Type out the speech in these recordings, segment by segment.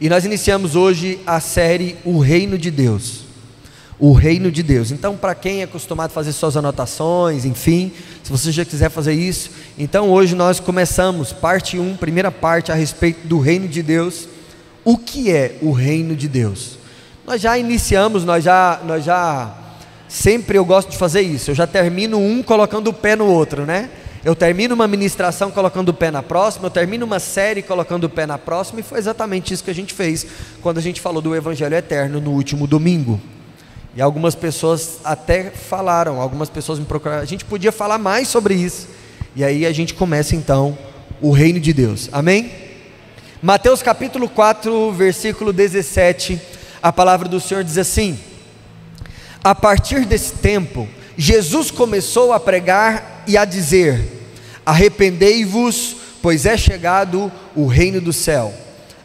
E nós iniciamos hoje a série O Reino de Deus. O Reino de Deus. Então, para quem é acostumado a fazer suas anotações, enfim, se você já quiser fazer isso, então hoje nós começamos parte 1, primeira parte a respeito do Reino de Deus. O que é o Reino de Deus? Nós já iniciamos, sempre eu gosto de fazer isso, eu já termino um colocando o pé no outro, né? Eu termino uma ministração colocando o pé na próxima, eu termino uma série colocando o pé na próxima, e foi exatamente isso que a gente fez quando a gente falou do Evangelho Eterno no último domingo. E algumas pessoas até falaram, algumas pessoas me procuraram, a gente podia falar mais sobre isso. E aí a gente começa então o Reino de Deus, amém? Mateus capítulo 4, versículo 17, a palavra do Senhor diz assim: a partir desse tempo, Jesus começou a pregar e a dizer: arrependei-vos, pois é chegado o reino do céu.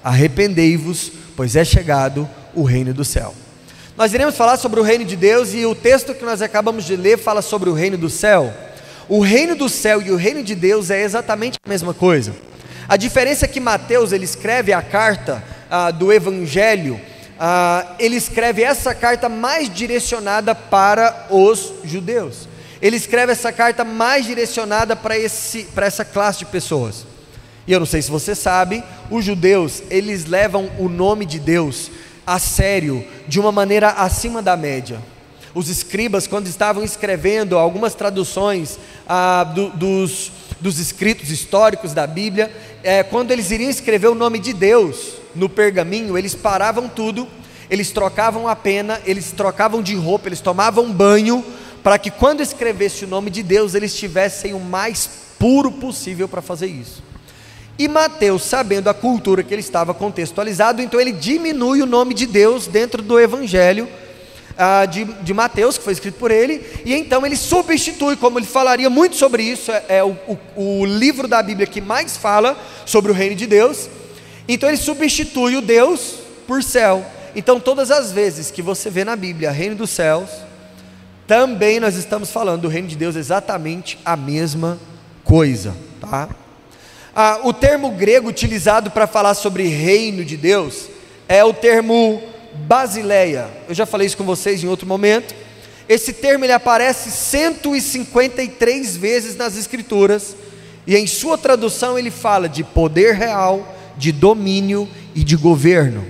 Arrependei-vos, pois é chegado o reino do céu. Nós iremos falar sobre o reino de Deus, e o texto que nós acabamos de ler fala sobre o reino do céu. O reino do céu e o reino de Deus é exatamente a mesma coisa. A diferença é que Mateus, ele escreve a carta do Evangelho, ele escreve essa carta mais direcionada para os judeus. Ele escreve essa carta mais direcionada para essa classe de pessoas. E eu não sei se você sabe, os judeus, eles levam o nome de Deus a sério, de uma maneira acima da média. Os escribas, quando estavam escrevendo algumas traduções dos escritos históricos da Bíblia, quando eles iriam escrever o nome de Deus no pergaminho, eles paravam tudo, eles trocavam a pena, eles trocavam de roupa, eles tomavam banho, para que quando escrevesse o nome de Deus, eles tivessem o mais puro possível para fazer isso. E Mateus, sabendo a cultura que ele estava contextualizado, então ele diminui o nome de Deus dentro do Evangelho de Mateus, que foi escrito por ele, e então ele substitui, como ele falaria muito sobre isso, o livro da Bíblia que mais fala sobre o reino de Deus. Então ele substitui o Deus por céu. Então todas as vezes que você vê na Bíblia reino dos céus, também nós estamos falando do reino de Deus, exatamente a mesma coisa, tá? O termo grego utilizado para falar sobre reino de Deus é o termo basileia. Eu já falei isso com vocês em outro momento. Esse termo ele aparece 153 vezes nas escrituras, e em sua tradução ele fala de poder real, de domínio e de governo.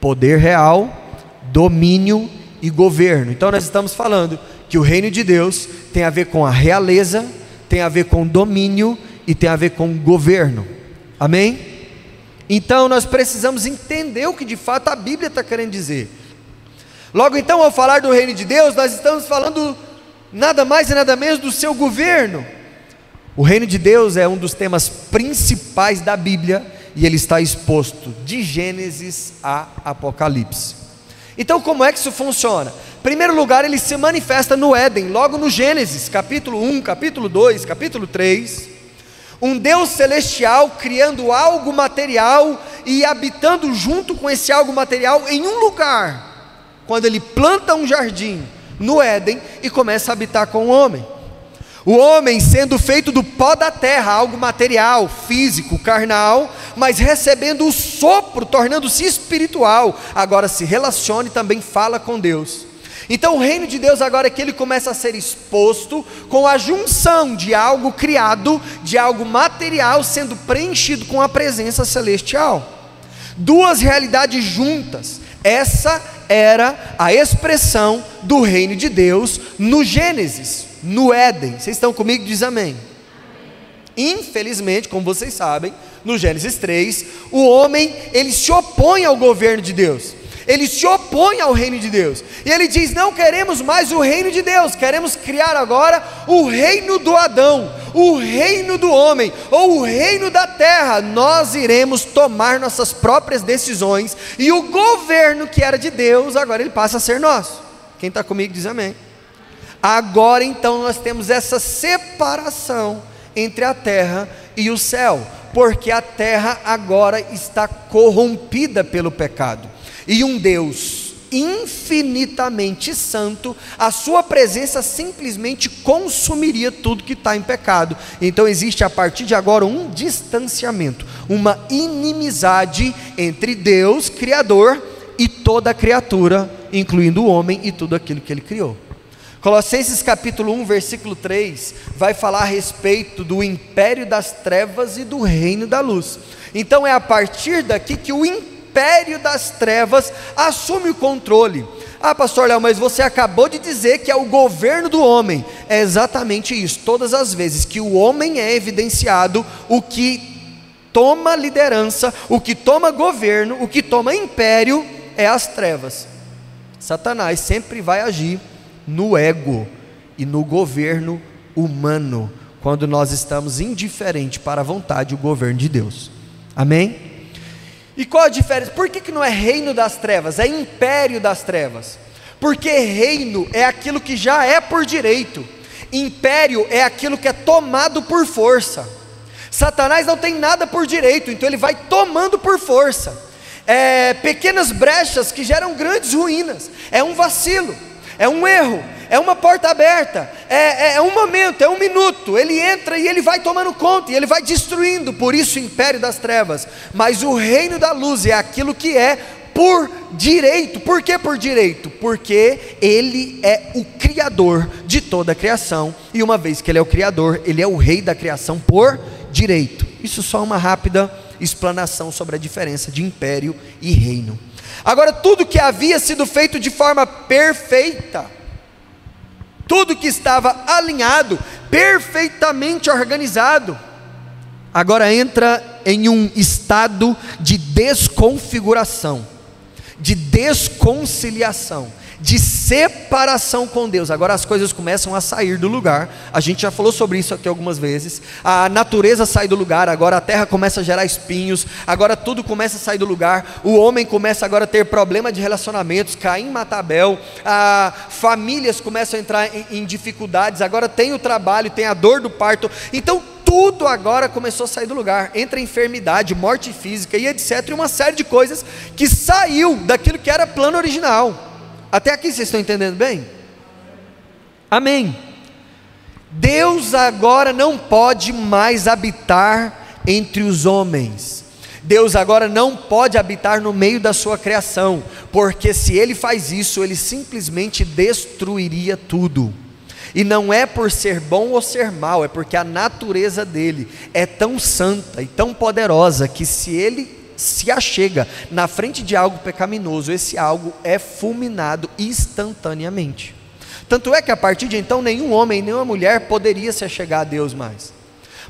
Poder real, domínio e governo. Então nós estamos falando que o reino de Deus tem a ver com a realeza, tem a ver com domínio e tem a ver com governo, amém? Então nós precisamos entender o que de fato a Bíblia está querendo dizer. Logo então, ao falar do reino de Deus, nós estamos falando nada mais e nada menos do seu governo. O reino de Deus é um dos temas principais da Bíblia, e ele está exposto de Gênesis a Apocalipse. Então como é que isso funciona? Em primeiro lugar, ele se manifesta no Éden, logo no Gênesis, capítulo 1, capítulo 2, capítulo 3, um Deus celestial criando algo material e habitando junto com esse algo material em um lugar, quando ele planta um jardim no Éden e começa a habitar com o homem. O homem sendo feito do pó da terra, algo material, físico, carnal, mas recebendo o sopro, tornando-se espiritual, agora se relaciona e também fala com Deus. Então o reino de Deus agora é que ele começa a ser exposto com a junção de algo criado, de algo material sendo preenchido com a presença celestial. Duas realidades juntas. Essa era a expressão do reino de Deus no Gênesis, no Éden. Vocês estão comigo? Diz amém. Infelizmente, como vocês sabem, no Gênesis 3, o homem, ele se opõe ao governo de Deus, ele se opõe ao reino de Deus, e ele diz: não queremos mais o reino de Deus, queremos criar agora o reino do Adão, o reino do homem, ou o reino da terra. Nós iremos tomar nossas próprias decisões, e o governo que era de Deus, agora ele passa a ser nosso. Quem está comigo diz amém. Agora então nós temos essa separação entre a terra e o céu, porque a terra agora está corrompida pelo pecado, e um Deus infinitamente santo, a sua presença simplesmente consumiria tudo que está em pecado. Então existe a partir de agora um distanciamento, uma inimizade entre Deus, Criador, e toda a criatura, incluindo o homem e tudo aquilo que ele criou. Colossenses capítulo 1, versículo 3, vai falar a respeito do império das trevas e do reino da luz. Então é a partir daqui que o império das trevas assume o controle. Ah, pastor Léo, mas você acabou de dizer que é o governo do homem. É exatamente isso. Todas as vezes que o homem é evidenciado, o que toma liderança, o que toma governo, o que toma império é as trevas. Satanás sempre vai agir no ego e no governo humano, quando nós estamos indiferentes para a vontade e o governo de Deus. Amém? E qual a diferença? Por que não é reino das trevas? É império das trevas. Porque reino é aquilo que já é por direito, império é aquilo que é tomado por força. Satanás não tem nada por direito, então ele vai tomando por força. Pequenas brechas que geram grandes ruínas. É um vacilo, é um erro, é uma porta aberta, é um momento, é um minuto. Ele entra e ele vai tomando conta, e ele vai destruindo. Por isso o império das trevas. Mas o reino da luz é aquilo que é por direito. Por que por direito? Porque ele é o criador de toda a criação, e uma vez que ele é o criador, ele é o rei da criação por direito. Isso só uma rápida explanação sobre a diferença de império e reino. Agora, tudo que havia sido feito de forma perfeita, tudo que estava alinhado, perfeitamente organizado, agora entra em um estado de desconfiguração, de desconciliação, de separação com Deus. Agora as coisas começam a sair do lugar. A gente já falou sobre isso aqui algumas vezes. A natureza sai do lugar, agora a terra começa a gerar espinhos, agora tudo começa a sair do lugar. O homem começa agora a ter problema de relacionamentos. Caim mata Abel, famílias começam a entrar em dificuldades. Agora tem o trabalho, tem a dor do parto. Então tudo agora começou a sair do lugar. Entra enfermidade, morte física e etc, e uma série de coisas que saiu daquilo que era plano original. Até aqui vocês estão entendendo bem? Amém. Deus agora não pode mais habitar entre os homens. Deus agora não pode habitar no meio da sua criação, porque se ele faz isso, ele simplesmente destruiria tudo. E não é por ser bom ou ser mal, é porque a natureza dele é tão santa e tão poderosa, que se ele se achega na frente de algo pecaminoso, esse algo é fulminado instantaneamente. Tanto é que a partir de então nenhum homem, nenhuma mulher poderia se achegar a Deus mais.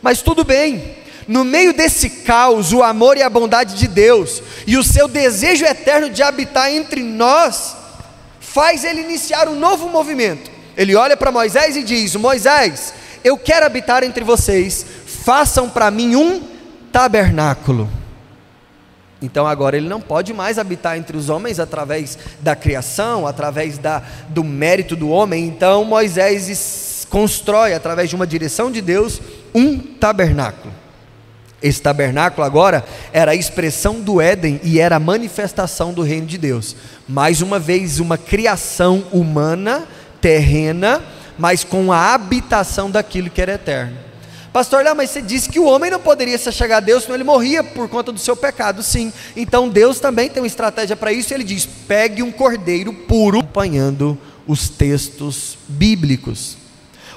Mas tudo bem, no meio desse caos, o amor e a bondade de Deus e o seu desejo eterno de habitar entre nós, faz ele iniciar um novo movimento. Ele olha para Moisés e diz: Moisés, eu quero habitar entre vocês, façam para mim um tabernáculo. Então agora ele não pode mais habitar entre os homens através da criação, através do mérito do homem. Então Moisés constrói, através de uma direção de Deus, um tabernáculo. Esse tabernáculo agora era a expressão do Éden e era a manifestação do reino de Deus. Mais uma vez, uma criação humana, terrena, mas com a habitação daquilo que era eterno. Pastor Léo, mas você disse que o homem não poderia se achegar a Deus, senão ele morria por conta do seu pecado. Sim, então Deus também tem uma estratégia para isso. Ele diz: pegue um cordeiro puro, acompanhando os textos bíblicos.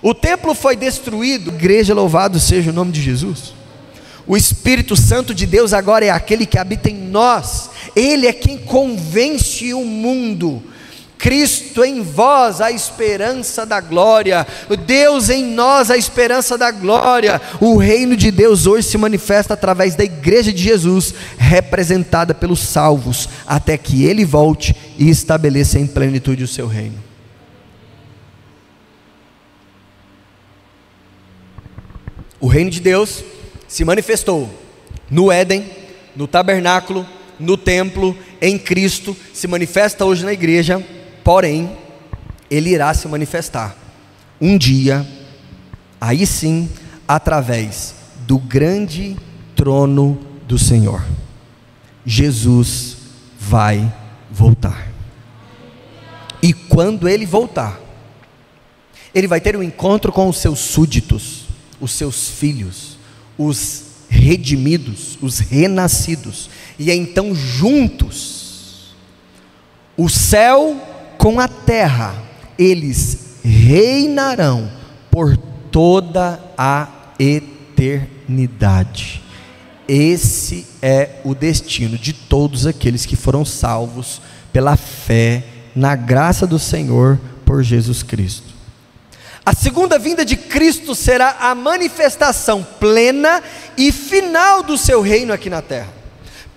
O templo foi destruído, igreja, louvado seja o nome de Jesus. O Espírito Santo de Deus agora é aquele que habita em nós. Ele é quem convence o mundo. Cristo em vós, a esperança da glória. Deus em nós, a esperança da glória. O reino de Deus hoje se manifesta através da igreja de Jesus, representada pelos salvos, até que Ele volte e estabeleça em plenitude o seu reino. O reino de Deus se manifestou no Éden, no tabernáculo, no templo, em Cristo. Se manifesta hoje na igreja. Porém, ele irá se manifestar um dia, aí sim, através do grande trono do Senhor. Jesus vai voltar. E quando ele voltar, ele vai ter um encontro com os seus súditos, os seus filhos, os redimidos, os renascidos. E então juntos, o céu com a terra, eles reinarão por toda a eternidade. Esse é o destino de todos aqueles que foram salvos pela fé na graça do Senhor por Jesus Cristo. A segunda vinda de Cristo será a manifestação plena e final do seu reino aqui na terra.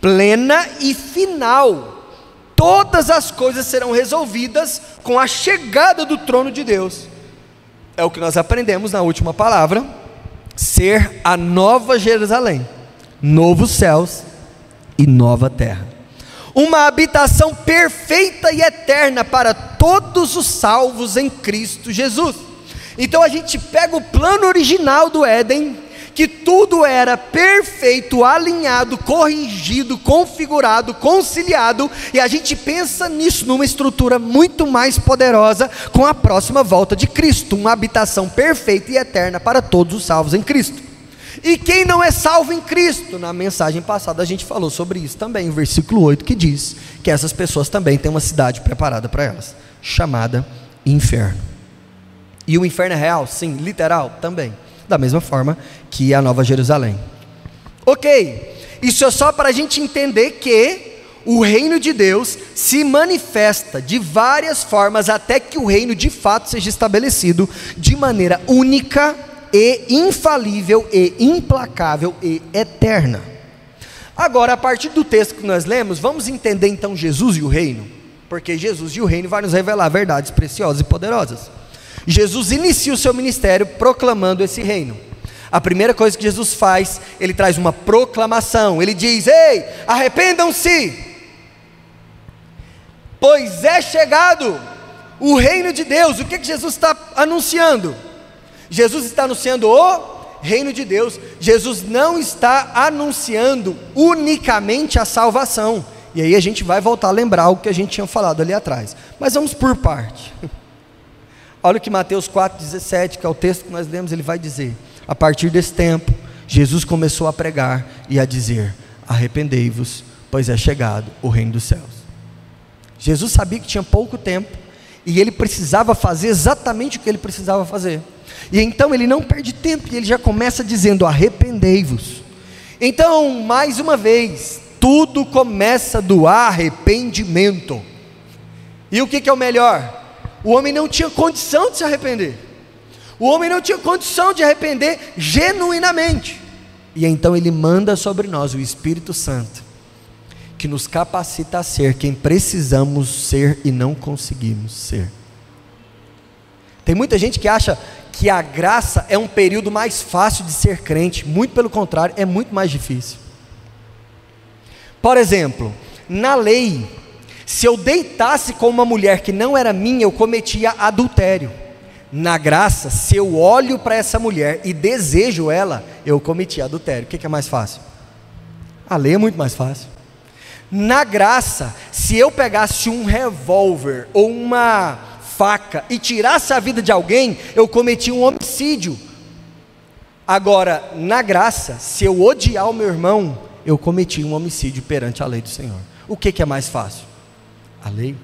Plena e final. Todas as coisas serão resolvidas com a chegada do trono de Deus. É o que nós aprendemos na última palavra: ser a nova Jerusalém, novos céus e nova terra. Uma habitação perfeita e eterna para todos os salvos em Cristo Jesus. Então a gente pega o plano original do Éden, que tudo era perfeito, alinhado, corrigido, configurado, conciliado, e a gente pensa nisso numa estrutura muito mais poderosa com a próxima volta de Cristo, uma habitação perfeita e eterna para todos os salvos em Cristo. E quem não é salvo em Cristo? Na mensagem passada a gente falou sobre isso também, o versículo 8, que diz que essas pessoas também têm uma cidade preparada para elas, chamada inferno. E o inferno é real? Sim. Literal? Também. Da mesma forma que a Nova Jerusalém. Ok, isso é só para a gente entender que o reino de Deus se manifesta de várias formas até que o reino de fato seja estabelecido de maneira única e infalível e implacável e eterna. Agora, a partir do texto que nós lemos, vamos entender então Jesus e o reino, porque Jesus e o reino vai nos revelar verdades preciosas e poderosas. Jesus inicia o seu ministério proclamando esse reino. A primeira coisa que Jesus faz, ele traz uma proclamação. Ele diz: ei, arrependam-se, pois é chegado o reino de Deus. O que Jesus está anunciando? Jesus está anunciando o reino de Deus. Jesus não está anunciando unicamente a salvação. E aí a gente vai voltar a lembrar o que a gente tinha falado ali atrás. Mas vamos por parte. Olha o que Mateus 4,17, que é o texto que nós lemos, ele vai dizer: a partir desse tempo, Jesus começou a pregar e a dizer: arrependei-vos, pois é chegado o reino dos céus. Jesus sabia que tinha pouco tempo, e ele precisava fazer exatamente o que ele precisava fazer, e então ele não perde tempo, e ele já começa dizendo: arrependei-vos. Então, mais uma vez, tudo começa do arrependimento. E o que é o melhor? O homem não tinha condição de se arrepender. O homem não tinha condição de arrepender genuinamente. E então ele manda sobre nós o Espírito Santo, que nos capacita a ser quem precisamos ser e não conseguimos ser. Tem muita gente que acha que a graça é um período mais fácil de ser crente. Muito pelo contrário, é muito mais difícil. Por exemplo, na lei, se eu deitasse com uma mulher que não era minha, eu cometia adultério. Na graça, se eu olho para essa mulher e desejo ela, eu cometi adultério. O que é mais fácil? A lei é muito mais fácil. Na graça, se eu pegasse um revólver ou uma faca e tirasse a vida de alguém, eu cometi um homicídio. Agora, na graça, se eu odiar o meu irmão, eu cometi um homicídio perante a lei do Senhor. O que é mais fácil? A lei.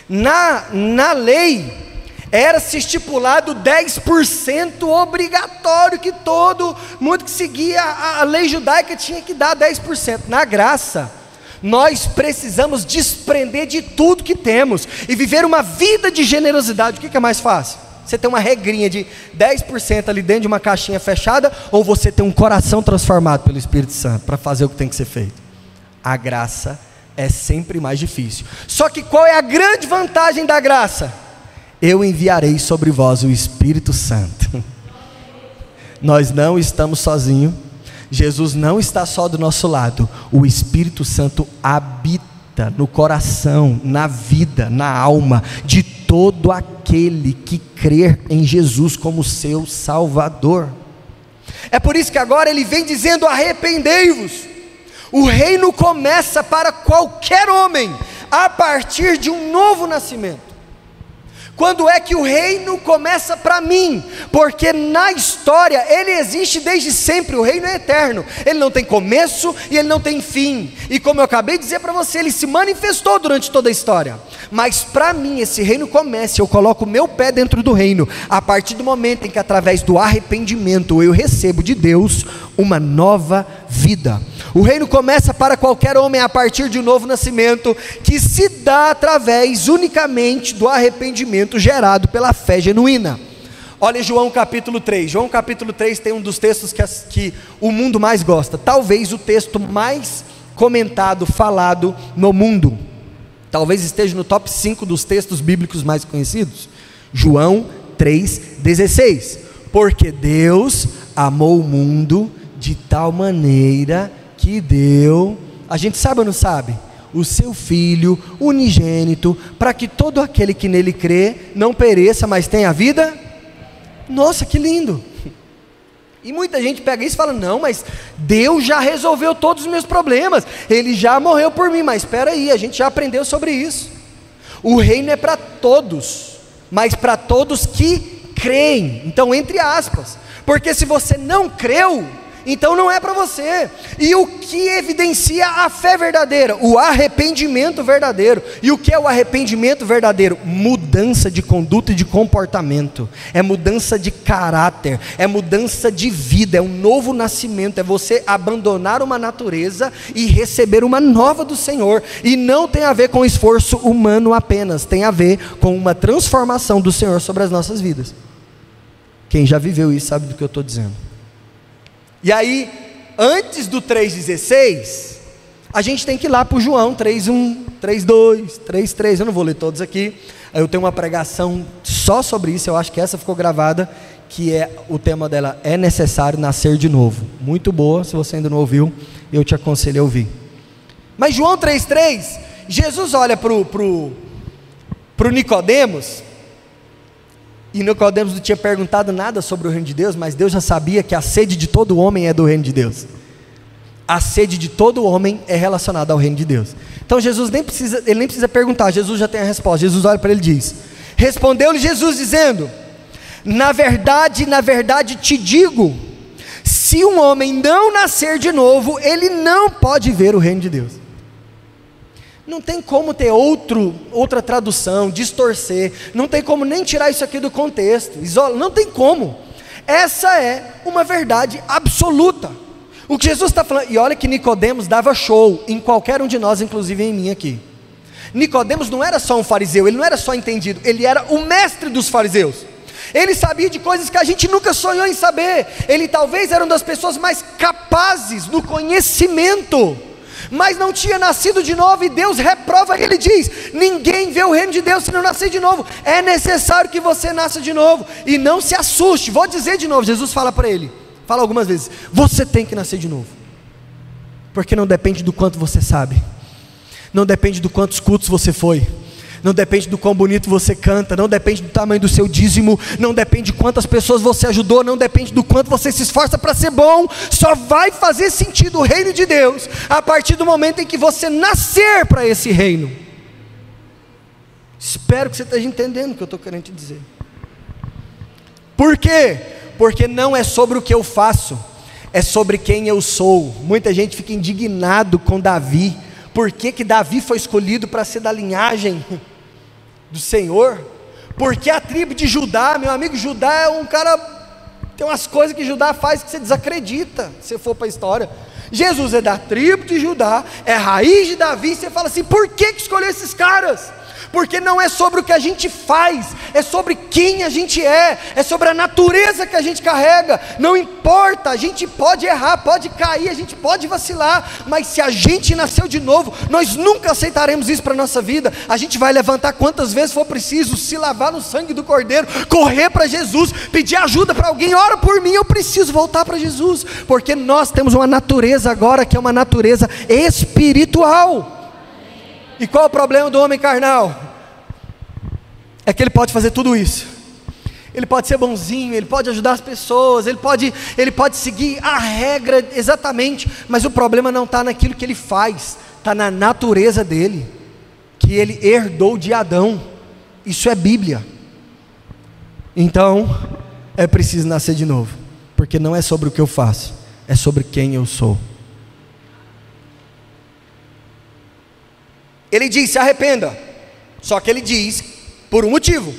Na lei era-se estipulado 10% obrigatório, que todo mundo que seguia a lei judaica tinha que dar 10%. Na graça, nós precisamos desprender de tudo que temos e viver uma vida de generosidade. O que é mais fácil? Você ter uma regrinha de 10% ali dentro de uma caixinha fechada, ou você ter um coração transformado pelo Espírito Santo para fazer o que tem que ser feito? A graça é sempre mais difícil. Só que qual é a grande vantagem da graça? Eu enviarei sobre vós o Espírito Santo. Nós não estamos sozinhos. Jesus não está só do nosso lado. O Espírito Santo habita no coração, na vida, na alma de todo aquele que crer em Jesus como seu Salvador. É por isso que agora ele vem dizendo: arrependei-vos. O reino começa para qualquer homem a partir de um novo nascimento. Quando é que o reino começa para mim? Porque na história ele existe desde sempre, o reino é eterno, ele não tem começo e ele não tem fim, e como eu acabei de dizer para você, ele se manifestou durante toda a história, mas para mim esse reino começa, eu coloco o meu pé dentro do reino, a partir do momento em que através do arrependimento eu recebo de Deus uma nova vida. O reino começa para qualquer homem a partir de um novo nascimento, que se dá através unicamente do arrependimento gerado pela fé genuína. Olha João capítulo 3, João capítulo 3 tem um dos textos que o mundo mais gosta, talvez o texto mais comentado, falado no mundo, talvez esteja no top 5 dos textos bíblicos mais conhecidos. João 3,16, porque Deus amou o mundo de tal maneira que deu, a gente sabe ou não sabe? O seu Filho unigênito, para que todo aquele que nele crê, não pereça, mas tenha vida. Nossa, que lindo! E muita gente pega isso e fala, não, mas Deus já resolveu todos os meus problemas, Ele já morreu por mim, mas espera aí, a gente já aprendeu sobre isso. O reino é para todos, mas para todos que creem, então entre aspas, porque se você não creu, então não é para você. E o que evidencia a fé verdadeira? O arrependimento verdadeiro. E o que é o arrependimento verdadeiro? Mudança de conduta e de comportamento, é mudança de caráter, é mudança de vida, é um novo nascimento, é você abandonar uma natureza e receber uma nova do Senhor, e não tem a ver com esforço humano apenas, tem a ver com uma transformação do Senhor sobre as nossas vidas. Quem já viveu isso sabe do que eu estou dizendo. E aí, antes do 3,16, a gente tem que ir lá para o João 3,1, 3,2, 3,3, eu não vou ler todos aqui, eu tenho uma pregação só sobre isso, eu acho que essa ficou gravada, que é, o tema dela é necessário nascer de novo, muito boa, se você ainda não ouviu, eu te aconselho a ouvir. Mas João 3,3, Jesus olha para o Nicodemos, e Nicodemos não tinha perguntado nada sobre o reino de Deus, mas Deus já sabia que a sede de todo homem é do reino de Deus. A sede de todo homem é relacionada ao reino de Deus. Então Jesus nem precisa perguntar, Jesus já tem a resposta. Jesus olha para ele e diz: respondeu-lhe Jesus dizendo: na verdade te digo, se um homem não nascer de novo, ele não pode ver o reino de Deus. Não tem como ter outra tradução, distorcer, não tem como nem tirar isso aqui do contexto, não tem como. Essa é uma verdade absoluta. O que Jesus está falando, e olha que Nicodemos dava show em qualquer um de nós, inclusive em mim aqui. Nicodemos não era só um fariseu, ele não era só entendido, ele era o mestre dos fariseus. Ele sabia de coisas que a gente nunca sonhou em saber. Ele talvez era uma das pessoas mais capazes no conhecimento, mas não tinha nascido de novo, e Deus reprova, ele diz: ninguém vê o reino de Deus se não nascer de novo. É necessário que você nasça de novo, e não se assuste. Vou dizer de novo, Jesus fala para ele, fala algumas vezes: você tem que nascer de novo, porque não depende do quanto você sabe, não depende do quantos cultos você foi, não depende do quão bonito você canta, não depende do tamanho do seu dízimo, não depende de quantas pessoas você ajudou, não depende do quanto você se esforça para ser bom. Só vai fazer sentido o reino de Deus a partir do momento em que você nascer para esse reino. Espero que você esteja entendendo o que eu estou querendo te dizer. Por quê? Porque não é sobre o que eu faço, é sobre quem eu sou. Muita gente fica indignado com Davi. Por que Davi foi escolhido para ser da linhagem do Senhor? Porque a tribo de Judá, meu amigo, Judá é um cara, tem umas coisas que Judá faz que você desacredita, se você for para a história. Jesus é da tribo de Judá, é raiz de Davi, e você fala assim: por que escolheu esses caras? Porque não é sobre o que a gente faz, é sobre quem a gente é sobre a natureza que a gente carrega. Não importa, a gente pode errar, pode cair, a gente pode vacilar, mas se a gente nasceu de novo, nós nunca aceitaremos isso para a nossa vida. A gente vai levantar quantas vezes for preciso, se lavar no sangue do Cordeiro, correr para Jesus, pedir ajuda para alguém: ora por mim, eu preciso voltar para Jesus, porque nós temos uma natureza agora que é uma natureza espiritual. E qual é o problema do homem carnal? É que ele pode fazer tudo isso, ele pode ser bonzinho, ele pode ajudar as pessoas, ele pode seguir a regra exatamente, mas o problema não está naquilo que ele faz, está na natureza dele, que ele herdou de Adão. Isso é Bíblia. Então, é preciso nascer de novo, porque não é sobre o que eu faço, é sobre quem eu sou. Ele diz: se arrependa, só que ele diz por um motivo: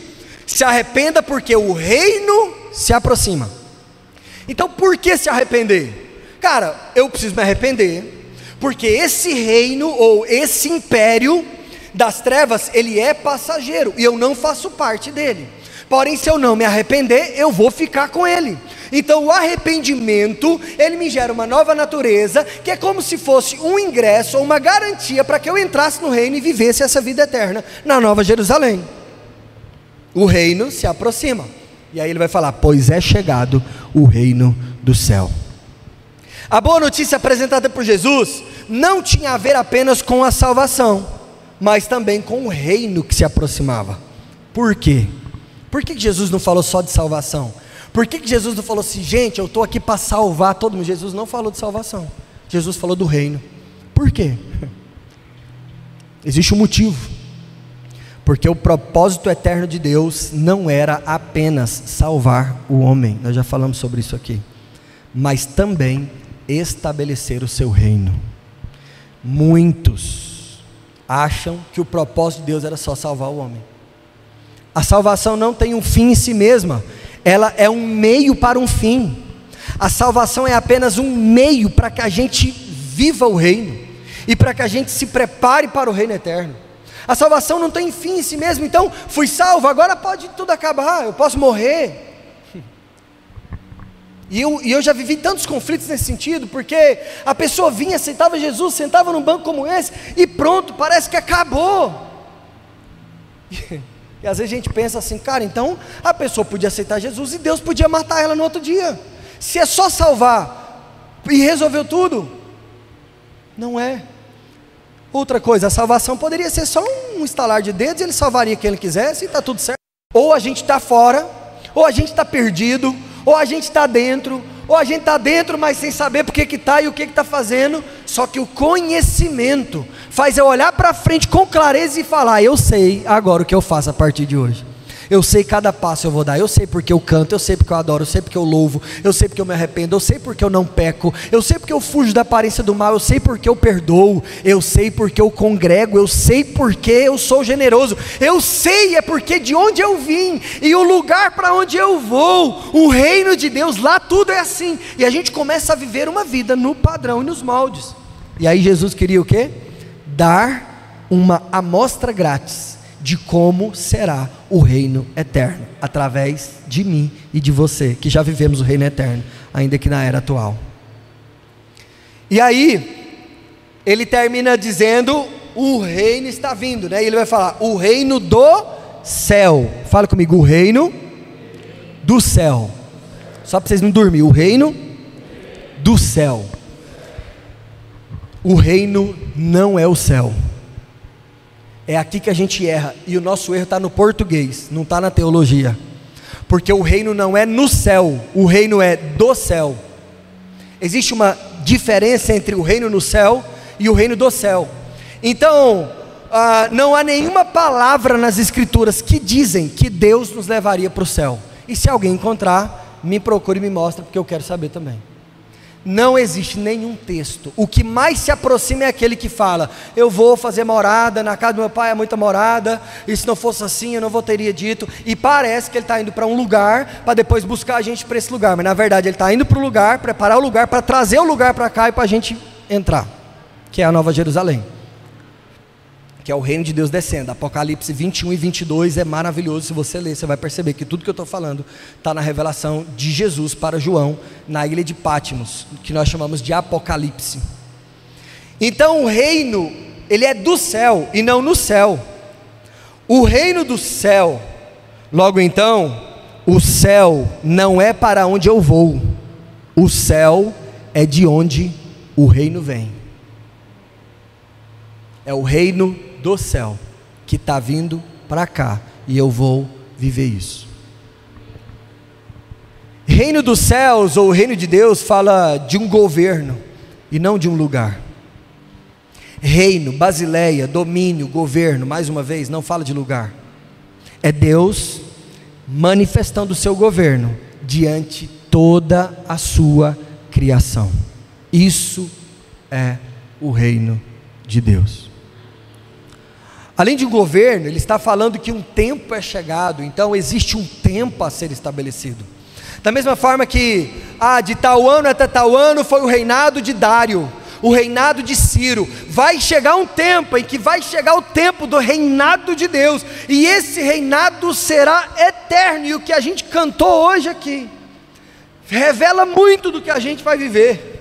se arrependa porque o reino se aproxima. Então por que se arrepender? Cara, eu preciso me arrepender, porque esse reino ou esse império das trevas, ele é passageiro, e eu não faço parte dele. Porém, se eu não me arrepender, eu vou ficar com ele. Então o arrependimento, ele me gera uma nova natureza, que é como se fosse um ingresso ou uma garantia para que eu entrasse no reino e vivesse essa vida eterna na Nova Jerusalém. O reino se aproxima, e aí ele vai falar: pois é chegado o reino do céu. A boa notícia apresentada por Jesus não tinha a ver apenas com a salvação, mas também com o reino que se aproximava. Por quê? Por que Jesus não falou só de salvação? Por que Jesus não falou assim: gente, eu estou aqui para salvar todo mundo? Jesus não falou de salvação, Jesus falou do reino. Por quê? Existe um motivo. Porque o propósito eterno de Deus não era apenas salvar o homem, nós já falamos sobre isso aqui, mas também estabelecer o seu reino. Muitos acham que o propósito de Deus era só salvar o homem. A salvação não tem um fim em si mesma, ela é um meio para um fim. A salvação é apenas um meio para que a gente viva o reino, e para que a gente se prepare para o reino eterno. A salvação não tem fim em si mesmo. Então, fui salvo, agora pode tudo acabar, eu posso morrer. E eu já vivi tantos conflitos nesse sentido, porque a pessoa vinha, aceitava Jesus, sentava num banco como esse, e pronto, parece que acabou. E às vezes a gente pensa assim: cara, então a pessoa podia aceitar Jesus e Deus podia matar ela no outro dia. Se é só salvar e resolveu tudo, não é. Outra coisa, a salvação poderia ser só um estalar de dedos, ele salvaria quem ele quisesse e está tudo certo. Ou a gente está fora, ou a gente está perdido, ou a gente está dentro, ou a gente está dentro, mas sem saber porque que está e o que está fazendo. Só que o conhecimento faz eu olhar para frente com clareza e falar: eu sei agora o que eu faço a partir de hoje. Eu sei cada passo eu vou dar, eu sei porque eu canto, eu sei porque eu adoro, eu sei porque eu louvo, eu sei porque eu me arrependo, eu sei porque eu não peco, eu sei porque eu fujo da aparência do mal, eu sei porque eu perdoo, eu sei porque eu congrego, eu sei porque eu sou generoso, eu sei é porque de onde eu vim, e o lugar para onde eu vou, o reino de Deus, lá tudo é assim, e a gente começa a viver uma vida no padrão e nos moldes. E aí Jesus queria o quê? Dar uma amostra grátis de como será o reino eterno, através de mim e de você, que já vivemos o reino eterno, ainda que na era atual. E aí, ele termina dizendo: o reino está vindo, né? E ele vai falar: o reino do céu. Fala comigo: o reino do céu. Só para vocês não dormirem: o reino do céu. O reino não é o céu. É aqui que a gente erra, e o nosso erro está no português, não está na teologia, porque o reino não é no céu, o reino é do céu. Existe uma diferença entre o reino no céu e o reino do céu. Então, não há nenhuma palavra nas escrituras que dizem que Deus nos levaria para o céu, e se alguém encontrar, me procure e me mostra, porque eu quero saber também. Não existe nenhum texto. O que mais se aproxima é aquele que fala: eu vou fazer morada, na casa do meu pai é muita morada, e se não fosse assim eu não vou teria dito. E parece que ele está indo para um lugar, para depois buscar a gente para esse lugar, mas na verdade ele está indo para o lugar, preparar o lugar, para trazer o lugar para cá e para a gente entrar, que é a Nova Jerusalém, que é o reino de Deus descendo. Apocalipse 21 e 22 é maravilhoso. Se você ler, você vai perceber que tudo que eu estou falando está na revelação de Jesus para João, na ilha de Patmos, que nós chamamos de Apocalipse. Então o reino, ele é do céu e não no céu. O reino do céu, logo então, o céu não é para onde eu vou, o céu é de onde o reino vem. É o reino do céu que está vindo para cá, e eu vou viver isso. Reino dos céus, ou reino de Deus, fala de um governo e não de um lugar. Reino, basileia, domínio, governo, mais uma vez, não fala de lugar. É Deus manifestando o seu governo diante toda a sua criação. Isso é o reino de Deus. Além de um governo, ele está falando que um tempo é chegado, então existe um tempo a ser estabelecido. Da mesma forma que, de tal ano até tal ano foi o reinado de Dário, o reinado de Ciro. Vai chegar um tempo em que vai chegar o tempo do reinado de Deus, e esse reinado será eterno, e o que a gente cantou hoje aqui, revela muito do que a gente vai viver.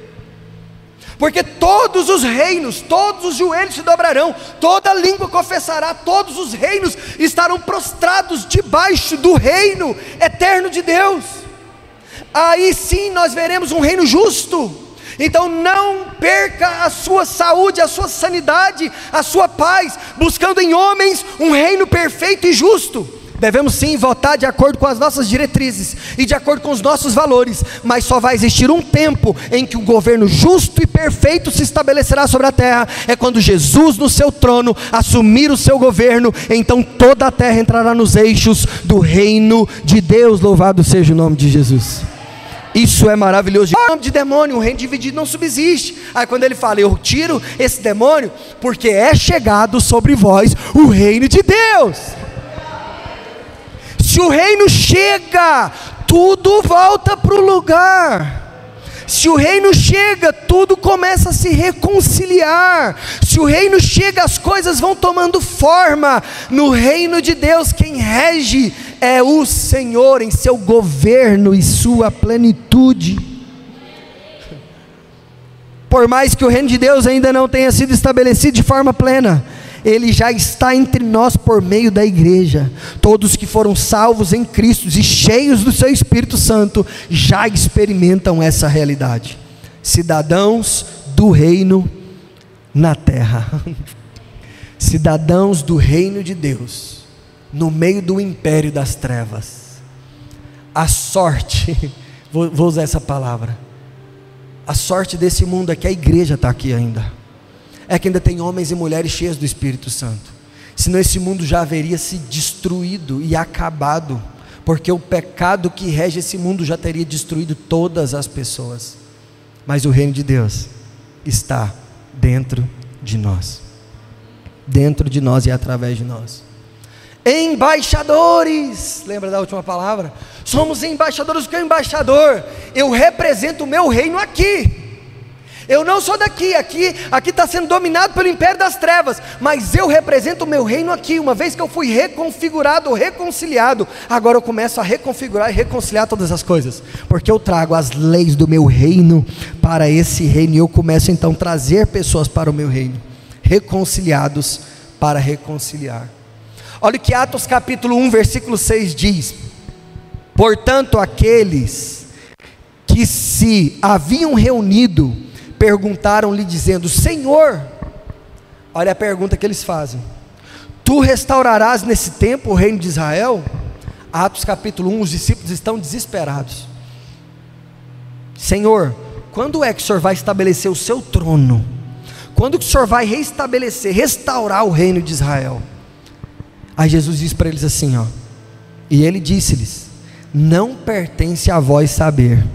Porque todos os reinos, todos os joelhos se dobrarão, toda língua confessará, todos os reinos estarão prostrados debaixo do reino eterno de Deus. Aí sim nós veremos um reino justo. Então não perca a sua saúde, a sua sanidade, a sua paz, buscando em homens um reino perfeito e justo. Devemos sim votar de acordo com as nossas diretrizes e de acordo com os nossos valores, mas só vai existir um tempo em que um governo justo e perfeito se estabelecerá sobre a terra. É quando Jesus no seu trono assumir o seu governo, então toda a terra entrará nos eixos do reino de Deus. Louvado seja o nome de Jesus. Isso é maravilhoso. O nome de demônio, um reino dividido não subsiste. Aí quando ele fala, eu tiro esse demônio, porque é chegado sobre vós o reino de Deus. Se o reino chega, tudo volta para o lugar. Se o reino chega, tudo começa a se reconciliar. Se o reino chega, as coisas vão tomando forma. No reino de Deus, quem rege é o Senhor em seu governo e sua plenitude. Por mais que o reino de Deus ainda não tenha sido estabelecido de forma plena, ele já está entre nós por meio da igreja. Todos que foram salvos em Cristo e cheios do seu Espírito Santo, já experimentam essa realidade. Cidadãos do reino na terra. Cidadãos do reino de Deus, no meio do império das trevas. A sorte, vou usar essa palavra, a sorte desse mundo é que a igreja está aqui ainda. É que ainda tem homens e mulheres cheios do Espírito Santo. Senão esse mundo já haveria se destruído e acabado, porque o pecado que rege esse mundo já teria destruído todas as pessoas. Mas o reino de Deus está dentro de nós. Dentro de nós e através de nós. Embaixadores, lembra da última palavra? Somos embaixadores. O que é embaixador? Eu represento o meu reino aqui. Eu não sou daqui, aqui está sendo dominado pelo império das trevas, mas eu represento o meu reino aqui. Uma vez que eu fui reconfigurado, reconciliado, agora eu começo a reconfigurar e reconciliar todas as coisas, porque eu trago as leis do meu reino para esse reino, e eu começo então a trazer pessoas para o meu reino, reconciliados para reconciliar. Olha o que Atos capítulo 1 versículo 6 diz: portanto aqueles que se haviam reunido perguntaram-lhe dizendo, Senhor, olha a pergunta que eles fazem, tu restaurarás nesse tempo o reino de Israel? Atos capítulo 1, os discípulos estão desesperados. Senhor, quando é que o Senhor vai estabelecer o seu trono? Quando que o Senhor vai restabelecer, restaurar o reino de Israel? Aí Jesus diz para eles assim, e ele disse-lhes, não pertence a vós saber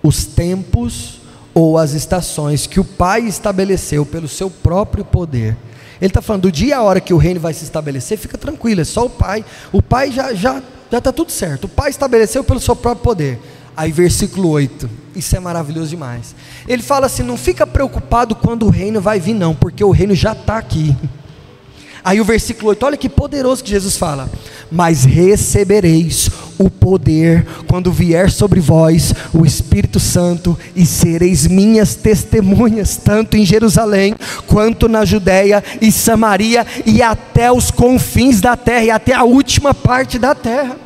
os tempos ou as estações que o Pai estabeleceu pelo seu próprio poder. Ele está falando do dia e a hora que o reino vai se estabelecer, fica tranquilo, é só o Pai já está tudo certo, o Pai estabeleceu pelo seu próprio poder. Aí versículo 8, isso é maravilhoso demais, ele fala assim, não fica preocupado quando o reino vai vir não, porque o reino já está aqui. Aí o versículo 8, olha que poderoso que Jesus fala, mas recebereis o poder quando vier sobre vós o Espírito Santo, e sereis minhas testemunhas, tanto em Jerusalém, quanto na Judéia e Samaria, e até os confins da terra, e até a última parte da terra.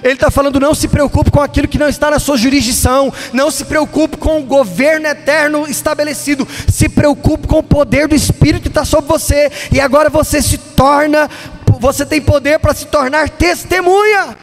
Ele está falando, não se preocupe com aquilo que não está na sua jurisdição, não se preocupe com o governo eterno estabelecido, se preocupe com o poder do Espírito que está sobre você, e agora você tem poder para se tornar testemunha.